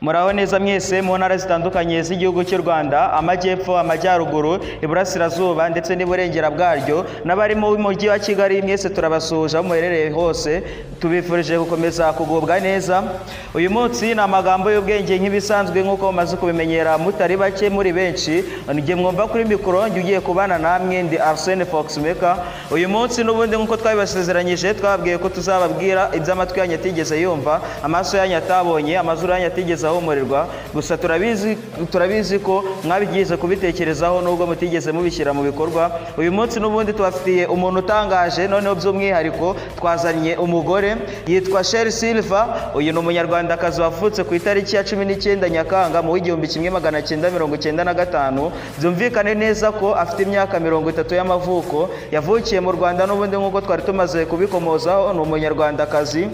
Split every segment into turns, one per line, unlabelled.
Muraho neza mwese mu ntara zitandukanye z'igihugu cy'u Rwanda, amajyepfo, amajyaruguru, iburasirazuba ndetse n'iburengera bwaryo, n'abari mu mujyi wa Kigali mwese turabasuhuje aho muherereye hose, tubifurije gukomeza kugubwa neza. Uyu munsi ni amagambo y'ubwenge nk'ibisanzwe nk'uko mumaze kubimenyera mutari bake muri benshi. Ngiye mwumva kuri mikoro ugiye kubana namwe ndi Arsene Foxmaker. Uyu munsi n'ubundi nk'uko twabibasezeranyije twababwiye ko tuzababwira iby'amatwi yanyu atigeze yumva, amaso yanyu atabonye, amazuru yanyu atigeze ahumurirwa. Gusa turabizi ko mwabigize kubitekerezaho nubwo mutigeze mubishyira mu bikorwa. Uyu munsi n'ubundi tubafitiye umuntu utangaje, noneho by'umwihariko twazanye umugore yitwa Sheri Silver. Uyu ni umunyarwandakazi wavutse ku itariki ya 19 Nyakanga mu 1995. Byumvikane neza ko afite imyaka 30 y'amavuko, yavukiye mu Rwanda n'ubundi nk'uko twari tumaze kubikomozaho. Ni umunyarwandakazi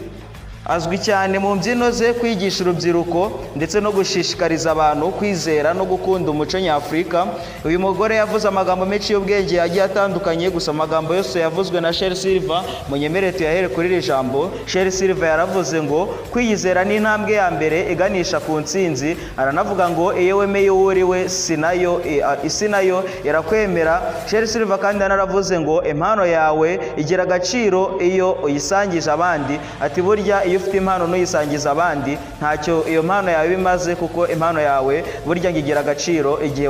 azwi cyane mu mbyino ze kwigisha urubyiruko ndetse no gushishikariza abantu kwizera no gukunda umuco nyafurika. Uyu mugore yavuze amagambo menshi y'ubwenge agiye atandukanye, gusa amagambo yose yavuzwe na Sheri Silver munyemerere tuyahere kuri iri jambo. Sheri Silver yaravuze ngo kwiyizera ni intambwe ya mbere iganisha ku ntsinzi. Aranavuga ngo iyo wemeye uwo uri we isi nayo irakwemera. Sheri Silver kandi yanaravuze ngo impano yawe igira agaciro iyo uyisangije abandi. Ati burya iyo ufite impano nuyisangiza abandi ntacyo iyo mpano yawe bimaze, kuko impano yawe burya ngigira agaciro igihe